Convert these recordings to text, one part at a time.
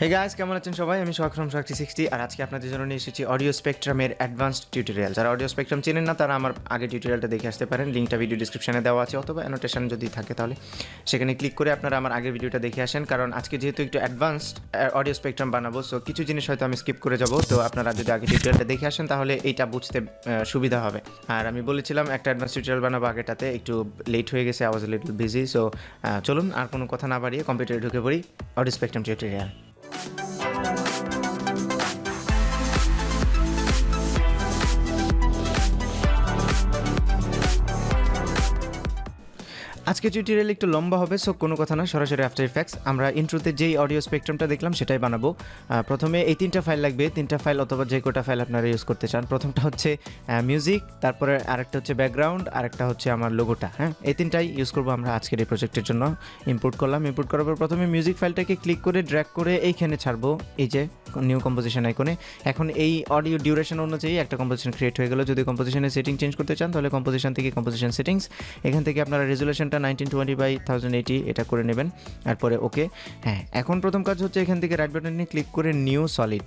Hey guys, কেমন আছেন সবাই? আমি সোহাগ ফ্রম 60 আর আজকে আপনাদের জন্য নিয়ে এসেছি অডিও স্পেকট্রামের অ্যাডভান্সড টিউটোরিয়াল। যারা অডিও স্পেকট্রাম চেনেন না তারা আমার আগে টিউটোরিয়ালটা দেখে আসতে পারেন। লিঙ্কটা ভিডিও ডিসক্রিপশনে দেওয়া আছে, অথবা অ্যানোটেশন যদি থাকে তাহলে সেখানে ক্লিক করে আপনারা আমার আগের ভিডিওটা দেখে আসেন। কারণ আজকে যেহেতু একটু অ্যাডভান্সড অডিও স্পেকট্রাম বানাবো, সো কিছু জিনিস হয়তো আমি স্কিপ করে যাবো। তো আপনারা যদি আগে টিউটোরিয়ালটা দেখে আসেন তাহলে এইটা বুঝতে সুবিধা হবে। আর আমি বলেছিলাম একটা অ্যাডভান্স টিউটোরিয়াল বানাবো, আগেটাতে একটু লেট হয়ে গেছে, I was little busy. So চলুন আর কোনো কথা না বাড়িয়ে কম্পিউটারে ঢুকে পড়ি। Audio spectrum tutorial. আজকে টিউটোরিয়াল একটু লম্বা হবে, সো কোনো কথা না, সরাসরি আফটার ইফেক্টস। আমরা ইন্ট্রোতে যেই অডিও স্পেকট্রামটা দেখলাম সেটাই বানাবো। প্রথমে এই তিনটা ফাইল লাগবে, তিনটা ফাইল অথবা যে কোটা ফাইল আপনারা ইউজ করতে চান। প্রথমটা হচ্ছে মিউজিক, তারপরে আরেকটা হচ্ছে ব্যাকগ্রাউন্ড, আরেকটা হচ্ছে আমার লোগোটা। হ্যাঁ, এই তিনটাই ইউজ করবো আমরা আজকের এই প্রজেক্টের জন্য। ইম্পোর্ট করলাম, ইম্পোর্ট করার পর প্রথমে মিউজিক ফাইলটাকে ক্লিক করে ড্র্যাগ করে এইখানে ছাড়বো, এই যে নিউ কম্পোজিশন আইকনে। এখন এই অডিও ডিউরেশন অনুযায়ী একটা কম্পোজিশন ক্রিয়েট হয়ে গেল। যদি কম্পোজিশনের সেটিং চেঞ্জ করতে চান তাহলে কম্পোজিশন থেকে কম্পোজিশন সেটিংস, এখান থেকে আপনারা রেজুলেশনটা 1920x1080 এটা করে নেবেন, তারপরে ওকে। হ্যাঁ, এখন প্রথম কাজ হচ্ছে এখান থেকে রাইট বাটন নিয়ে ক্লিক করে নিউ সলিড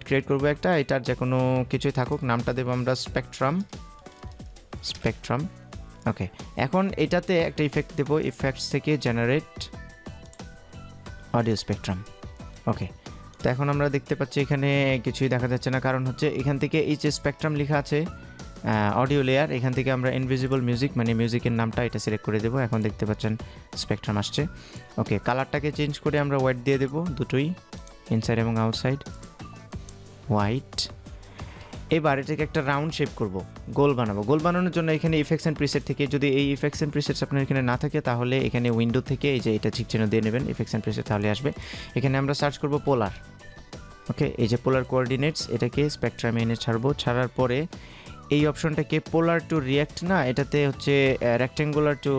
ক্রিয়েট করবো একটা। এটার যে কোনো কিছুই থাকুক, নামটা দেবো আমরা স্পেকট্রাম। ওকে, এখন এটাতে একটা ইফেক্ট দেবো, ইফেক্টস থেকে জেনারেট অডিও স্পেকট্রাম। ওকে, তো এখন আমরা দেখতে পাচ্ছি এখানে কিছুই দেখা যাচ্ছে না, কারণ হচ্ছে এখান থেকে এই যে স্পেকট্রাম লেখা আছে অডিও লেয়ার, এখান থেকে আমরা ইনভিজিবল মিউজিক মানে মিউজিকের নামটা এটা সিলেক্ট করে দেবো। এখন দেখতে পাচ্ছেন স্পেকট্রাম আসছে। ওকে, কালারটাকে চেঞ্জ করে আমরা হোয়াইট দিয়ে দেবো, দুটোই ইনসাইড এবং আউটসাইড হোয়াইট। এবার এটাকে একটা রাউন্ড শেপ করব, গোল বানাবো। গোল বানানোর জন্য এখানে ইফেক্টস অ্যান্ড প্রিসেট থেকে, যদি এই ইফেক্টস অ্যান্ড প্রিসেটস আপনার এখানে না থাকে তাহলে এখানে উইন্ডো থেকে এই যে এটা ঠিক চিহ্ন দিয়ে নেবেন, ইফেক্টস অ্যান্ড প্রিসেট, তাহলে আসবে। এখানে আমরা সার্চ করব পোলার। ওকে, এই যে পোলার কোঅর্ডিনেটস, এটাকে স্পেকট্রামে এনে ছাড়বো। ছাড়ার পরে এই অপশনটাকে পোলার টু রিয়াক্ট, না এটাতে হচ্ছে রেক্টেঙ্গুলার টু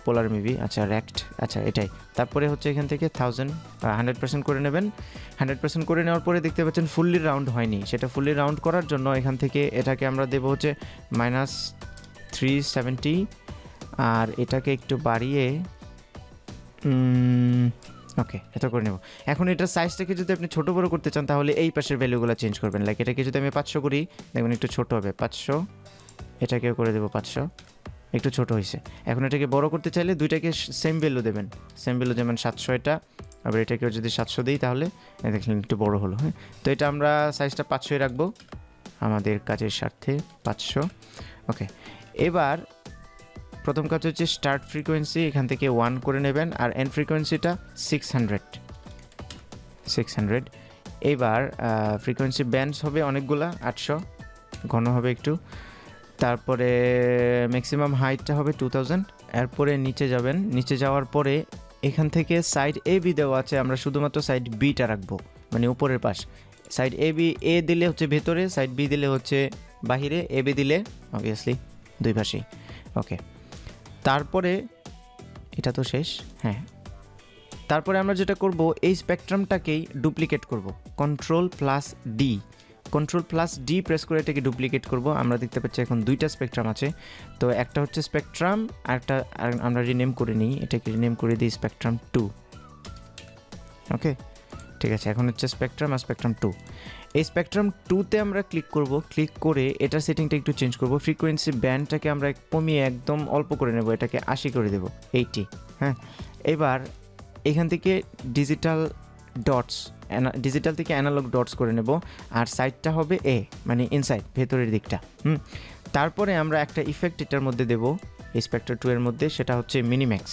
পোলার মেবি, আচ্ছা রেক্ট, আচ্ছা এটাই। তারপরে হচ্ছে এখান থেকে 100% করে নেবেন। 100% করে নেওয়ার পরে দেখতে পাচ্ছেন ফুললি রাউন্ড হয়নি। সেটা ফুললি রাউন্ড করার জন্য এখান থেকে এটাকে আমরা দেবো হচ্ছে -370, আর এটাকে একটু বাড়িয়ে ওকে এত করে নেব। এখন এটার সাইজটাকে যদি আপনি ছোটো বড়ো করতে চান তাহলে এই পাশের ভ্যালুগুলো চেঞ্জ করবেন। লাইক এটাকে যদি আমি 500 করি, দেখবেন একটু ছোটো হবে 500, এটাকেও করে দেবো 500, একটু ছোটো হয়েছে। এখন এটাকে বড় করতে চাইলে দুইটাকে সেম ভ্যালু দেবেন, সেম ভ্যালু যেমন 700 এটা, আবার এটাকেও যদি 700 দিই তাহলে দেখলেন একটু বড় হলো। হ্যাঁ, তো এটা আমরা সাইজটা 500 রাখবো আমাদের কাজের স্বার্থে, 500। ওকে, এবার প্রথম কাজ হচ্ছে স্টার্ট ফ্রিকোয়েন্সি এখান থেকে 1 করে নেবেন, আর এন্ড ফ্রিকোয়েন্সিটা 600। এবার ফ্রিকোয়েন্সি ব্যান্ডস হবে অনেকগুলা, 800, ঘন হবে একটু। তারপরে ম্যাক্সিমাম হাইটটা হবে 2000। এরপরে নিচে যাবেন, নিচে যাওয়ার পরে এখান থেকে সাইড এ বি দেওয়া আছে, আমরা শুধুমাত্র সাইড বিটা রাখবো, মানে উপরের পাশ। সাইড এ বি, এ দিলে হচ্ছে ভেতরে, সাইড বি দিলে হচ্ছে বাহিরে, এ বি দিলে অবভিয়াসলি দুই পাশেই। ওকে, তারপরে এটা তো শেষ। হ্যাঁ, তারপরে আমরা যেটা করব, এই স্পেকট্রামটাকেই ডুপ্লিকেট করব, কন্ট্রোল+D প্রেস করে এটাকে ডুপ্লিকেট করব। আমরা দেখতে পাচ্ছি এখন দুইটা স্পেকট্রাম আছে। তো একটা হচ্ছে স্পেকট্রাম, আরেকটা আমরা রিনেম করে নিই, এটাকে রিনেম করে দিই স্পেকট্রাম 2। ওকে, ঠিক আছে, এখন হচ্ছে স্পেকট্রাম আর স্পেকট্রাম 2। এই স্পেকট্রাম 2তে আমরা ক্লিক করব, ক্লিক করে এটার সেটিংটা একটু চেঞ্জ করব। ফ্রিকোয়েন্সি ব্যান্ডটাকে আমরা কমিয়ে একদম অল্প করে নেব, এটাকে 80 করে দেব, 80। হ্যাঁ, এবার এখান থেকে ডিজিটাল থেকে অ্যানালগ ডটস করে নেব, আর সাইডটা হবে এ, মানে ইনসাইড, ভেতরের দিকটা। তারপরে আমরা একটা ইফেক্ট এটার মধ্যে দেব, এই স্পেকট্রাম 2 এর মধ্যে, সেটা হচ্ছে মিনিম্যাক্স।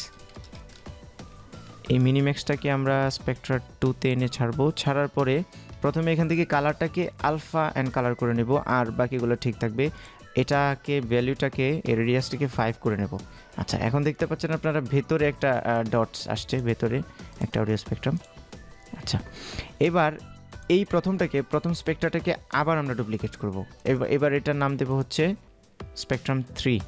এই মিনিম্যাক্সটাকে আমরা স্পেকট্রাম 2তে এনে ছাড়বো। ছাড়ার পরে প্রথমে এখান থেকে কালারটাকে আলফা অ্যান্ড কালার করে নেব, আর বাকিগুলো ঠিক থাকবে। এটাকে ভ্যালুটাকে, রেডিয়াসটাকে 5 করে নেব। আচ্ছা, এখন দেখতে পাচ্ছেন আপনারা ভেতরে একটা ডটস আসছে, ভেতরে একটা অডিও স্পেকট্রাম। আচ্ছা, এবার এই প্রথম স্পেকট্রামটাকে আবার আমরা ডুপ্লিকেট করব। এবার এটার নাম দেব হচ্ছে স্পেকট্রাম 3।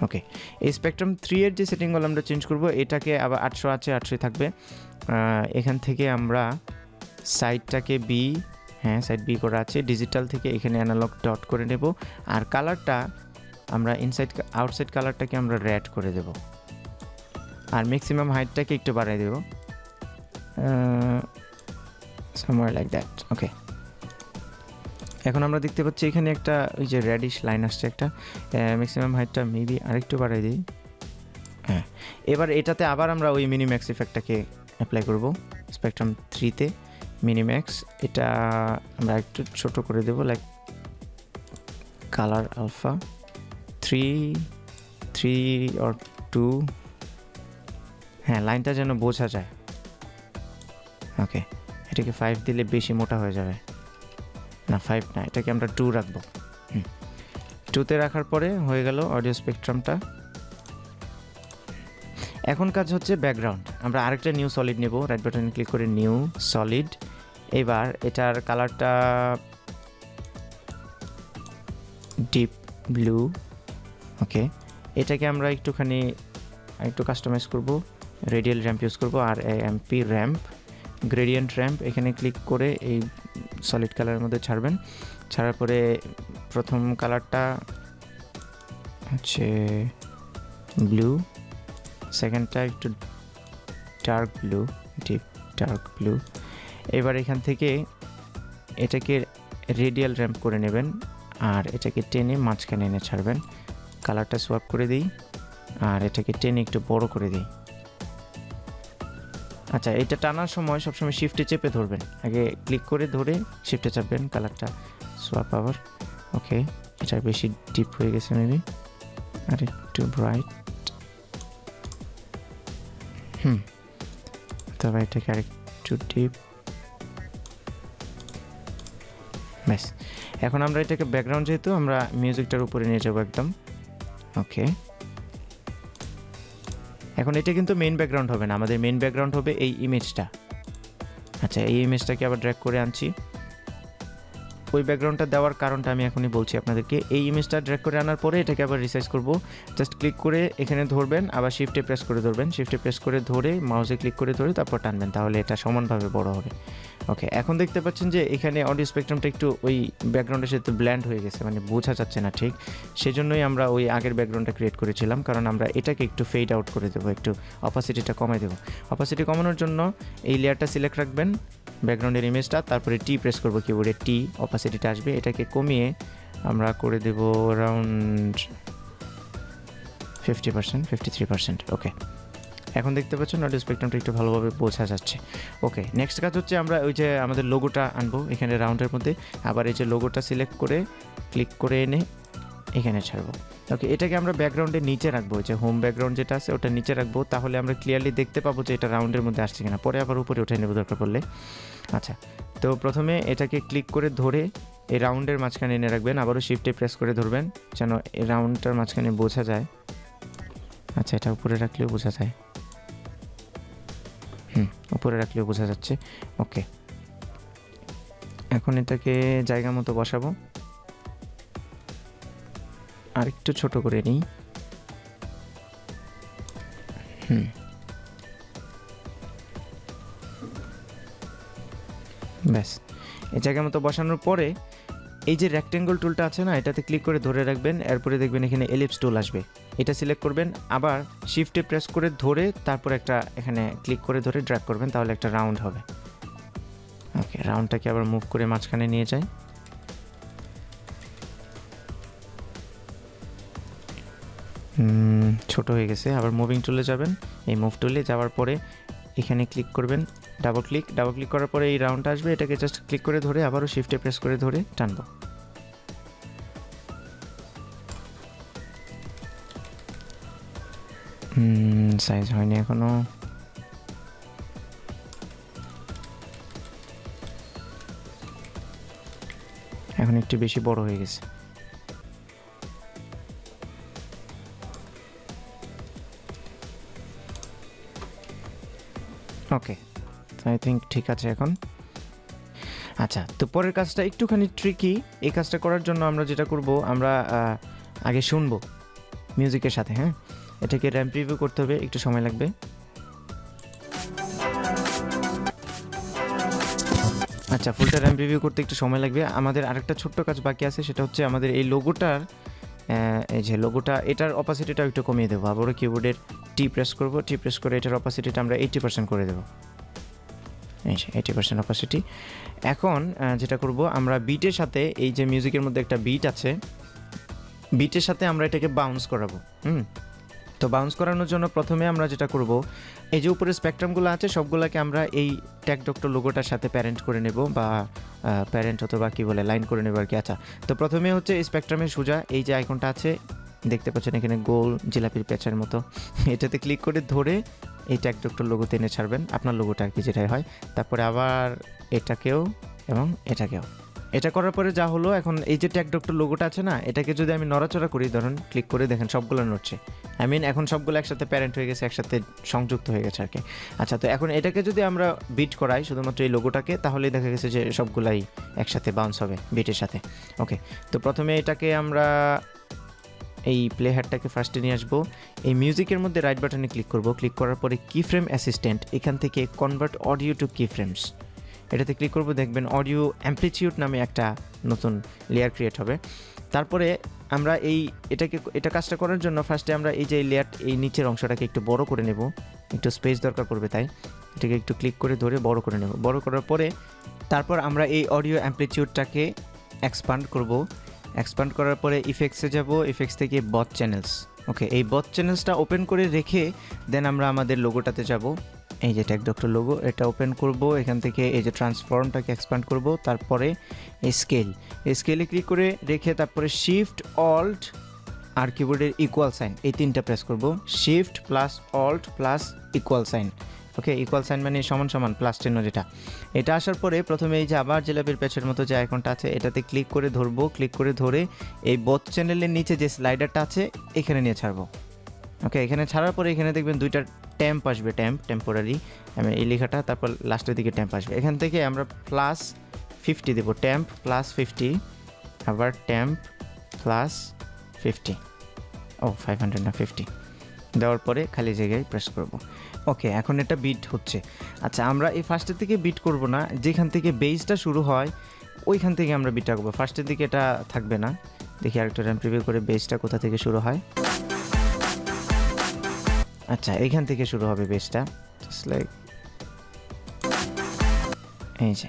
ওকে, এই স্পেকট্রাম 3 এর যে সেটিংগুলো আমরা চেঞ্জ করব, এটাকে আবার 800 আছে, 800 থাকবে। এখান থেকে আমরা সাইডটাকে বি, হ্যাঁ সাইড বি করা আছে, ডিজিটাল থেকে এখানে অ্যানালগ ডট করে নেব, আর কালারটা আমরা আউটসাইড কালারটাকে আমরা রেড করে দেব, আর ম্যাক্সিমাম হাইটটাকে একটু বাড়াই দেব, somewhere like that. ওকে, এখন আমরা দেখতে পাচ্ছি এখানে একটা ওই যে রেডিশ লাইন আসছে একটা। ম্যাক্সিমাম হাইটটা মেবি আরেকটু বাড়াই দিই। হ্যাঁ, এবার এটাতে আবার আমরা ওই মিনিম্যাক্স ইফেক্টটাকে অ্যাপ্লাই করব স্পেকট্রাম 3-তে। মিনিম্যাক্স এটা আমরা একটু ছোট করে দেব, লাইক কালার আলফা 3 or 2। হ্যাঁ, লাইনটা যেন বোঝা যায়। ওকে, এটাকে 5 দিলে বেশি মোটা হয়ে যাবে, না 5 না, এটাকে আমরা 2 রাখবো। 2তে রাখার পরে হয়ে গেল অডিও স্পেকট্রামটা। এখন কাজ হচ্ছে ব্যাকগ্রাউন্ড। আমরা আরেকটা নিউ সলিড নেব, রাইট বাটনে ক্লিক করে নিউ সলিড। এবার এটার কালারটা ডিপ ব্লু। ওকে, এটাকে আমরা একটু কাস্টমাইজ করব, রেডিয়াল র্যাম্প ইউজ করব, আর এমপি র্যাম্প, গ্রেডিয়েন্ট র্যাম্প। এখানে ক্লিক করে এই সলিড কালারের মধ্যে ছাড়বেন। ছাড়ার পরে প্রথম কালারটা হচ্ছে ব্লু, সেকেন্ডটা একটু dark blue, deep dark blue. এবার এখান থেকে এটাকে রেডিয়াল র্যাম্প করে নেবেন আর এটাকে টেনে মাঝখানে এনে ছাড়বেন। কালারটা সোয়াপ করে দিই আর এটাকে টেনে একটু বড় করে দিই। আচ্ছা, এটা টানার সময় সবসময় শিফটে চেপে ধরবেন, আগে ক্লিক করে ধরে শিফটে চাপবেন, কালারটা সোয়াপ আবার। ওকে, এটা বেশি ডিপ হয়ে গেছে মেবি, আর একটু ব্রাইট। তবে এটাকে আর একটু ডিপ। ব্যাস, এখন আমরা এটাকে ব্যাকগ্রাউন্ড, যেহেতু আমরা মিউজিকটার উপরে নিয়ে যাবো একদম। ওকে, এখন এটা কিন্তু মেইন ব্যাকগ্রাউন্ড হবে না, আমাদের মেইন ব্যাকগ্রাউন্ড হবে এই ইমেজটা। আচ্ছা, এই ইমেজটাকে আবার ড্র্যাগ করে আনছি। ওই ব্যাকগ্রাউন্ডটা দেওয়ার কারণটা আমি এখনই বলছি আপনাদেরকে। এই ইমেজটা ড্র্যাগ করে আনার পরে এটাকে আবার রিসাইজ করব। জাস্ট ক্লিক করে এখানে ধরবেন, আবার শিফটে প্রেস করে ধরবেন, শিফটে প্রেস করে ধরে মাউসে ক্লিক করে ধরে তারপর টানবেন, তাহলে এটা সমানভাবে বড় হবে। ওকে, এখন দেখতে পাচ্ছেন যে এখানে অডিও স্পেকট্রামটা একটু ওই ব্যাকগ্রাউন্ডের সাথে ব্ল্যান্ড হয়ে গেছে, মানে বোঝা যাচ্ছে না ঠিক। সেজন্যই আমরা ওই আগের ব্যাকগ্রাউন্ডটা ক্রিয়েট করেছিলাম, কারণ আমরা এটাকে একটু ফেড আউট করে দেবো, একটু অপাসিটিটা কমাই দেবো। অপাসিটি কমানোর জন্য এই লেয়ারটা সিলেক্ট রাখবেন, ব্যাকগ্রাউন্ডের ইমেজটা, তারপরে টি প্রেস করবো কিবোর্ডে, টি অপাসিটিটা আসবে। এটাকে কমিয়ে আমরা করে দেব অ্যারাউন্ড 50%, 53%। ওকে, এখন দেখতে পাচ্ছেন অডিও স্পেকট্রামটা একটু ভালোভাবে বোঝা যাচ্ছে। ওকে, নেক্সট কাজ হচ্ছে আমরা ওই যে আমাদের লোগোটা আনবো এখানে রাউন্ডের মধ্যে, আবার এই যে লোগোটা সিলেক্ট করে ক্লিক করে এনে এখানে ছাড়বো। ওকে, এটাকে আমরা ব্যাকগ্রাউন্ডের নিচে রাখবো, যে হোম ব্যাকগ্রাউন্ড যেটা আছে ওটা নিচে রাখবো, তাহলে আমরা ক্লিয়ারলি দেখতে পাবো যে এটা রাউন্ডের মধ্যে আসছে কিনা, পরে আবার উপরে উঠে নেবো দরকার পড়লে। আচ্ছা, তো প্রথমে এটাকে ক্লিক করে ধরে এই রাউন্ডের মাঝখানে এনে রাখবেন, আবারও শিফটে প্রেস করে ধরবেন যেন এই রাউন্ডটার মাঝখানে বোঝা যায়। আচ্ছা, এটা উপরে রাখলেও বোঝা যায়, উপরে রাখলেও বোঝা যাচ্ছে। ওকে, এখন এটাকে জায়গা মতো বসাবো, আর একটু ছোট করে নিই। ব্যাস, এই জায়গা মতো বসানোর পরে এই যে রেক্টেঙ্গল টুলটা আছে না, এটাতে ক্লিক করে ধরে রাখবেন, এরপরে দেখবেন এখানে এলিপস টুল আসবে, এটা সিলেক্ট করবেন, আবার শিফটে প্রেস করে ধরে তারপর একটা এখানে ক্লিক করে ধরে ড্র্যাগ করবেন, তাহলে একটা রাউন্ড হবে। ওকে, রাউন্ডটাকে আবার মুভ করে মাঝখানে নিয়ে যাই। ছোট হয়ে গেছে, আবার মুভিং টুলে যাবেন, এই মুভ টুলে যাওয়ার পরে এখানে ক্লিক করবেন, ডাবল ক্লিক করার পরে এই রাউন্ডটা আসবে, এটাকে জাস্ট ক্লিক করে ধরে আবারও শিফটে প্রেস করে ধরে টানবো। সাইজ হয়নি এখনো, এখন একটু বেশি বড় হয়ে গেছে। ওকে, আই থিঙ্ক ঠিক আছে এখন। আচ্ছা, তো পরের কাজটা একটুখানি ট্রিকি। এই কাজটা করার জন্য আমরা যেটা করব, আমরা আগে শুনবো মিউজিকের সাথে। হ্যাঁ, এটাকে র্যাম্প রিভিউ করতে হবে, একটু সময় লাগবে। আচ্ছা, ফুলটা র্যাম্প রিভিউ করতে একটু সময় লাগবে। আমাদের আরেকটা ছোট্ট কাজ বাকি আছে, সেটা হচ্ছে আমাদের এই লোগোটার, এই যে লোগোটা, এটার অপাসিটিটা একটু কমিয়ে দেবো। আবারও কিবোর্ডের টি প্রেস করবো, টি প্রেস করে এটার অপাসিটিটা আমরা 80% করে দেবো। এই যে 80% অপাসিটি। এখন যেটা করব, আমরা বিটের সাথে এই যে মিউজিকের মধ্যে একটা বিট আছে, বিটের সাথে আমরা এটাকে বাউন্স করাবো। তো বাউন্স করানোর জন্য প্রথমে আমরা যেটা করব, এই যে উপরে স্পেকট্রামগুলো আছে সবগুলোকে আমরা এই ট্যাগ ডক্টর লোগোটার সাথে প্যারেন্ট করে নেব, বা প্যারেন্ট অথবা কী বলে লাইন করে নেব আর কি। আচ্ছা, তো প্রথমে হচ্ছে এই স্পেকট্রামের সোজা এই যে আইকনটা আছে দেখতে পাচ্ছেন এখানে গোল জিলাপির প্যাচের মতো, এটাতে ক্লিক করে ধরে এই ট্যাগ ডক্টর লোগোতে এনে ছাড়বেন, আপনার লোগোটা আর কি যেটাই হয়। তারপরে আবার এটাকেও এবং এটাকেও। এটা করার পরে যা হলো, এখন এই যে ট্যাগ ডক্টর লোগোটা আছে না, এটাকে যদি আমি নড়াচড়া করি, ধরুন ক্লিক করে দেখেন সবগুলো নড়ছে, এখন সবগুলো একসাথে প্যারেন্ট হয়ে গেছে, একসাথে সংযুক্ত হয়ে গেছে আর কি। আচ্ছা, তো এখন এটাকে যদি আমরা বিট করাই শুধুমাত্র এই লোগোটাকে, তাহলে দেখা গেছে যে সবগুলাই একসাথে বাউন্স হবে বিটের সাথে। ওকে, তো প্রথমে এটাকে আমরা এই প্লে হ্যাডটাকে ফার্স্টে নিয়ে আসবো, এই মিউজিকের মধ্যে রাইট বাটনে ক্লিক করব, ক্লিক করার পরে কি ফ্রেম অ্যাসিস্ট্যান্ট, এখান থেকে কনভার্ট অডিও টু কি ফ্রেমস এটাতে ক্লিক করব, দেখবেন অডিও অ্যাম্প্লিটিউড নামে একটা নতুন লেয়ার ক্রিয়েট হবে। তারপরে আমরা এটা কাজটা করার জন্য ফার্স্টে আমরা এই যে লেয়ার, এই নিচের অংশটাকে একটু বড় করে নেব, একটু স্পেস দরকার পড়বে, তাই এটাকে একটু ক্লিক করে ধরে বড় করে নেব। বড় করার পরে তারপর আমরা এই অডিও অ্যাম্প্লিটিউডটাকে এক্সপান্ড করব। এক্সপান্ড করার পরে ইফেক্টসে যাব, ইফেক্টস থেকে বথ চ্যানেলস। ওকে, এই বথ চ্যানেলসটা ওপেন করে রেখে দেন আমরা আমাদের লোগোটাতে যাব, এই যে ট্যাগ ডক্টর লোগো, এটা ওপেন করব, এখান থেকে এই যে ট্রান্সফর্মটাকে এক্সপান্ড করব, তারপরে এই স্কেলে ক্লিক করে রেখে তারপরে শিফট অল্ট আর কিবোর্ডের ইকুয়াল সাইন, এই তিনটা প্রেস করব, shift plus alt plus equal sign. Okay, equal sign মানে সমান সমান প্লাস চিহ্ন যেটা, এটা আসার পরে প্রথমে এই যে আবার জিলাপির প্যাচের মতো যে আইকনটা আছে এটাতে ক্লিক করে ধরবো, ক্লিক করে ধরে এই বোথ চ্যানেলের নিচে যে স্লাইডারটা আছে এখানে নিয়ে ছাড়বো। ওকে, এখানে ছাড়ার পরে এখানে দেখবেন দুইটা ট্যাম্প আসবে, টেম্পোরারি এই লেখাটা, তারপর লাস্টের দিকে ট্যাম্প আসবে। এখান থেকে আমরা +50 দেবো, ট্যাম্প +50, আবার ট্যাম্প +50, 500 না 50 দেওয়ার পরে খালি জায়গায় প্রেস করব। ওকে, এখন এটা বিট হচ্ছে। আচ্ছা, আমরা এই ফার্স্টের থেকে বিট করব না, যেখান থেকে বেসটা শুরু হয় ওইখান থেকে আমরা বিটটা করবো, ফার্স্টের দিকে এটা থাকবে না। দেখি আরেকটা র্যাম প্রিভিউ করে বেসটা কোথা থেকে শুরু হয়। আচ্ছা, এইখান থেকে শুরু হবে বেসটা, জাস্ট লাইক এই যে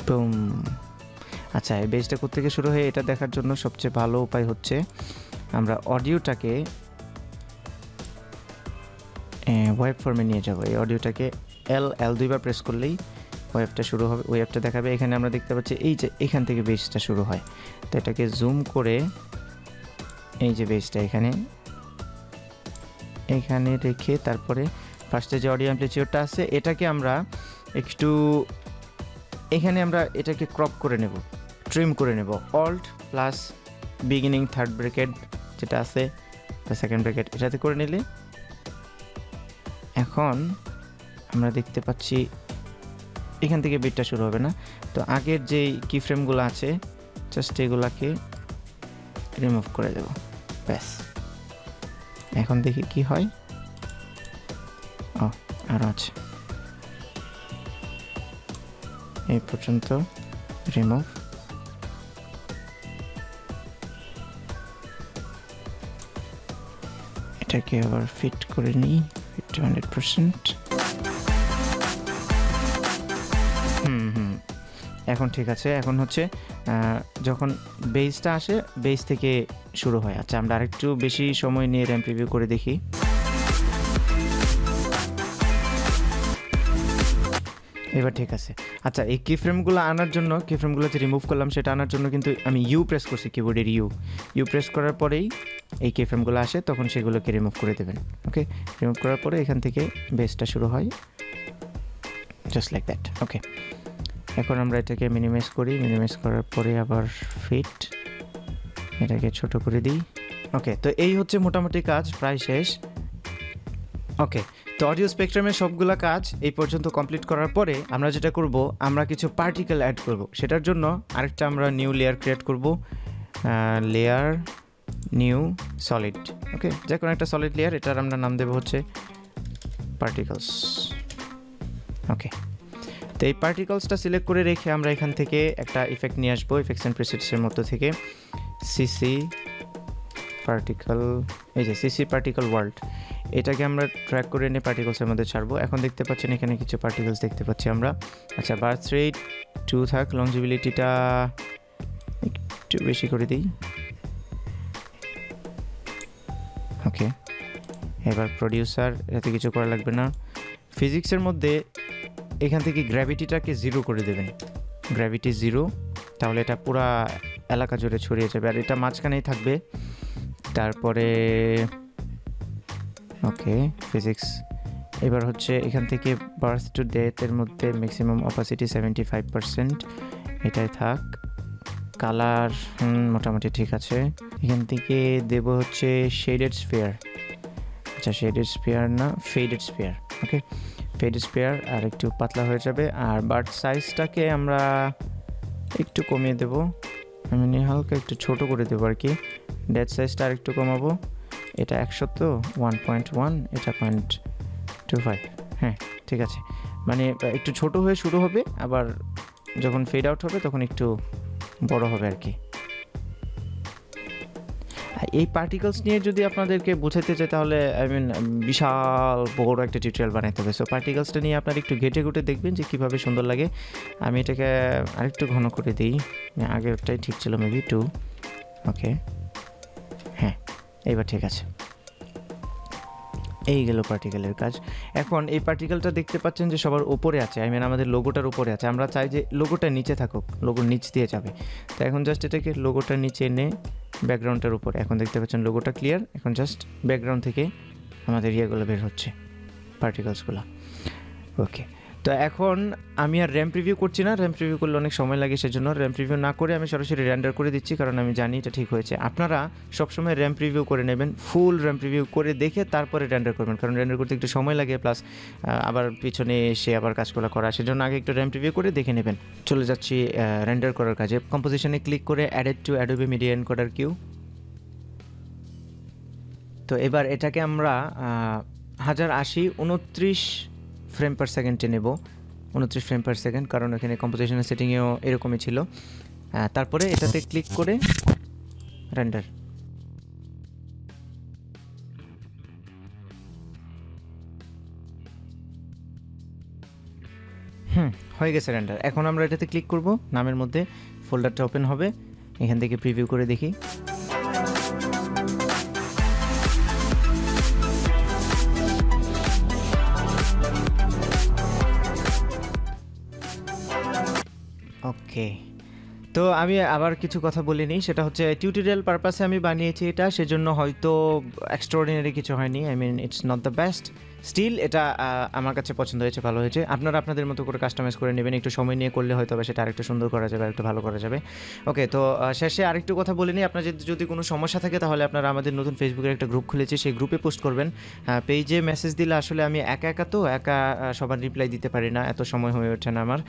বুম। আচ্ছা, এই বেসটা কোথা থেকে শুরু হয় এটা দেখার জন্য সবচেয়ে ভালো উপায় হচ্ছে আমরা অডিওটাকে ওয়েব ফর্মে নিয়ে যাব। এই অডিওটাকে এল দুইবার প্রেস করলেই ওয়েবটা শুরু হবে, ওয়েবটা দেখাবে। এখানে আমরা দেখতে পাচ্ছি এই যে এখান থেকে বেসটা শুরু হয়, তো এটাকে জুম করে এই যে বেসটা এখানে রেখে তারপরে ফার্স্টে যে অডিও অ্যাম্প্লিটিউডটা আছে এটাকে আমরা একটু এখানে আমরা এটাকে ক্রপ করে নেব, ট্রিম করে নেব, alt plus beginning third bracket যেটা আছে বা সেকেন্ড ব্র্যাকেট এটাতে করে নিলে এখন আমরা দেখতে পাচ্ছি এখান থেকে বিটটা শুরু হবে না। তো আগের যেই কি ফ্রেমগুলো আছে জাস্ট এগুলাকে রিমুভ করে দেব, ব্যাস। এখন দেখি কি হয়। আরও আছে, এই পর্যন্ত রিমুভ। এটাকে আবার ফিট করে নিই 100%। এখন ঠিক আছে। এখন হচ্ছে যখন বেসটা আসে বেস থেকে শুরু হয়। আচ্ছা, আমরা আরেকটু বেশি সময় নিয়ে র্যাম প্রিভিউ করে দেখি। এবার ঠিক আছে। আচ্ছা, এই কি ফ্রেমগুলো আনার জন্য, কি ফ্রেমগুলো যে রিমুভ করলাম সেটা আনার জন্য কিন্তু আমি ইউ প্রেস করছি, কিবোর্ডের ইউ প্রেস করার পরেই এই কি ফ্রেমগুলো আসে, তখন সেগুলোকে রিমুভ করে দেবেন। ওকে, রিমুভ করার পরে এখান থেকে বেসটা শুরু হয়, জাস্ট লাইক দ্যাট। ওকে, এখন আমরা এটাকে মিনিমাইজ করি, মিনিমাইজ করার পরে আবার ফিট, এটাকে ছোট করে দিই। ওকে, তো এই হচ্ছে মোটামুটি কাজ প্রায় শেষ। ওকে, তো অডিও স্পেকট্রামের সবগুলা কাজ এই পর্যন্ত কমপ্লিট করার পরে আমরা যেটা করব, আমরা কিছু পার্টিকেল অ্যাড করব। সেটার জন্য আরেকটা আমরা নিউ লেয়ার ক্রিয়েট করব, লেয়ার নিউ সলিড। ওকে, যে কোনো একটা সলিড লেয়ার, এটার আমরা নাম দেবো হচ্ছে পার্টিকলস। ওকে, তো এই পার্টিকলসটা সিলেক্ট করে রেখে আমরা এখান থেকে একটা ইফেক্ট নিয়ে আসবো, ইফেক্টস অ্যান্ড প্রিসেটসের মধ্যে থেকে সিসি পার্টিকল, এই যে সিসি পার্টিকল ওয়ার্ল্ড, এটাকে আমরা ট্র্যাক করে এনে পার্টিকলসের মধ্যে ছাড়বো। এখন দেখতে পাচ্ছেন এখানে কিছু পার্টিকলস দেখতে পাচ্ছি আমরা। আচ্ছা, বার্থ রেট 2 থাক, লংজিবিলিটিটা একটু বেশি করে দিই। ওকে, এবার প্রডিউসার, এতে কিছু করা লাগবে না। ফিজিক্সের মধ্যে এখান থেকে গ্র্যাভিটিটাকে 0 করে দেবেন, গ্র্যাভিটি 0, তাহলে এটা পুরা এলাকা জুড়ে ছড়িয়ে যাবে, আর এটা মাঝখানেই থাকবে। তারপরে ওকে ফিজিক্স, এবার হচ্ছে এখান থেকে বার্থ টু ডেথের মধ্যে ম্যাক্সিমাম অপাসিটি 75%, এটাই থাক। কালার মোটামুটি ঠিক আছে। এখান থেকে দেব হচ্ছে শেডেড স্ফিয়ার। আচ্ছা, শেডেড স্ফিয়ার না, ফেডেড স্ফিয়ার। ওকে, ফেডেড স্ফিয়ার আর একটু পাতলা হয়ে যাবে। আর বার্ড সাইজটাকে আমরা একটু কমিয়ে দেবো, মানে হালকা একটু ছোট করে দেবো আর কি। ডেথ সাইজটা আর একটু কমাবো, এটা 100 তো 1.1, এটা 0.25। হ্যাঁ ঠিক আছে, মানে একটু ছোট হয়ে শুরু হবে, আবার যখন ফেড আউট হবে তখন একটু বড় হবে আর কি। এই পার্টিকলস নিয়ে যদি আপনাদেরকে বোঝাতে চাই তাহলে বিশাল বড় একটা টিউটোরিয়াল বানাইতে হবে। সো পার্টিকলসটা নিয়ে আপনারা একটু ঘেটে ঘুটে দেখবেন যে কীভাবে সুন্দর লাগে। আমি এটাকে আরেকটু ঘন করে দিই, আগেরটাই ঠিক ছিল, মেবি 2। ওকে, হ্যাঁ এইবার ঠিক আছে। এই গেল পার্টিকেলের কাজ। এখন এই পার্টিকেলটা দেখতে পাচ্ছেন যে সবার উপরে আছে, আমাদের লোগোটার উপরে আছে। আমরা চাই যে লোগোটা নিচে থাকুক, লোগোর নিচ দিয়ে যাবে। তো এখন জাস্ট এটাকে লোগোটার নিচে এনে ব্যাকগ্রাউন্ডটার উপরে, এখন দেখতে পাচ্ছেন লোগোটা ক্লিয়ার। এখন জাস্ট ব্যাকগ্রাউন্ড থেকে আমাদের ইয়েগুলো বের হচ্ছে, পার্টিকলসগুলো। ওকে, তো এখন আমি আর র্যাম্প রিভিউ করছি না, র্যাম্প রিভিউ করলে অনেক সময় লাগে, সেজন্য র্যাম্প রিভিউ না করে আমি সরাসরি রেন্ডার করে দিচ্ছি, কারণ আমি জানি এটা ঠিক হয়েছে। আপনারা সবসময় র্যাম্প রিভিউ করে নেবেন, ফুল র্যাম্প রিভিউ করে দেখে তারপরে রেন্ডার করবেন, কারণ রেন্ডার করতে একটু সময় লাগে, প্লাস আবার পিছনে এসে আবার কাজগুলো করা, সেজন্য আগে একটু র্যাম্প রিভিউ করে দেখে নেবেন। চলে যাচ্ছি রেন্ডার করার কাজে। কম্পোজিশনে ক্লিক করে added to Adobe Media Encoder queue. তো এবার এটাকে আমরা 1080 29 ফ্রেম পার সেকেন্ডে নেব, 29 ফ্রেম পার সেকেন্ড, কারণ এখানে কম্পোজিশনের সেটিংয়েও এরকমই ছিল। তারপরে এটাতে ক্লিক করে রেন্ডার। হয়ে গেছে রেন্ডার। এখন আমরা এটাতে ক্লিক করব, নামের মধ্যে ফোল্ডারটা ওপেন হবে, এখান থেকে প্রিভিউ করে দেখি। ওকে, তো আমি আবার কিছু কথা বলে নিই, সেটা হচ্ছে টিউটোরিয়াল পারপাসে আমি বানিয়েছি এটা, সেজন্য হয়তো এক্সট্রাঅর্ডিনারি কিছু হয়নি। It's not the best, still এটা আমার কাছে পছন্দ হয়েছে, ভালো হয়েছে। আপনারা আপনাদের মতো করে কাস্টমাইজ করে নেবেন, একটু সময় নিয়ে করলে হয়তো সেটা আরেকটু সুন্দর করা যাবে, আরেকটু ভালো করা যাবে। ওকে, তো শেষে আরেকটু কথা বলে নিই, আপনার যদি কোনো সমস্যা থাকে তাহলে আপনারা আমাদের নতুন ফেসবুকের একটা গ্রুপ খুলেছি, সেই গ্রুপে পোস্ট করবেন। পেজে মেসেজ দিলে আসলে আমি একা সবার রিপ্লাই দিতে পারি না, এত সময় হয়ে ওঠে না আমার,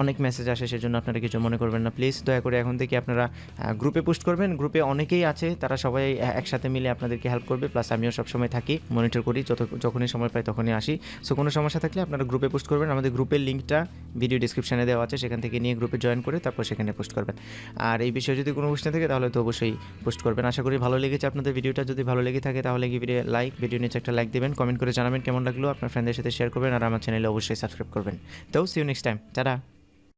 অনেক মেসেজ আসে, সেজন্য আপনারা কিছু মনে করবেন না প্লিজ। দয়া করে এখন থেকে আপনারা গ্রুপে পোস্ট করবেন। গ্রুপে অনেকেই আছে, তারা সবাই একসাথে মিলে আপনাদেরকে হেল্প করবে, প্লাস আমিও সবসময় থাকি, মনিটর করি, যখনই সময় পাই তখনই আসি। সো কোনো সমস্যা থাকলে আপনারা গ্রুপে পোস্ট করবেন। আমাদের গ্রুপের লিঙ্কটা ভিডিও ডিসক্রিপশানে দেওয়া আছে, সেখান থেকে নিয়ে গ্রুপে জয়েন করে তারপর সেখানে পোস্ট করবেন। আর এই বিষয়ে যদি কোনো প্রশ্ন থাকে তাহলে তো অবশ্যই পোস্ট করবেন। আশা করি ভালো লেগেছে আপনাদের ভিডিওটা। যদি ভালো লেগে থাকে তাহলে ভিডিও নিচে একটা লাইক দেবেন, কমেন্ট করে জানাবেন কেমন লাগলো, আপনার ফ্রেন্ডদের সাথে শেয়ার করবেন, আর আমার চ্যানেলে অবশ্যই সাবস্ক্রাইব করবেন। তো see you next time, tata.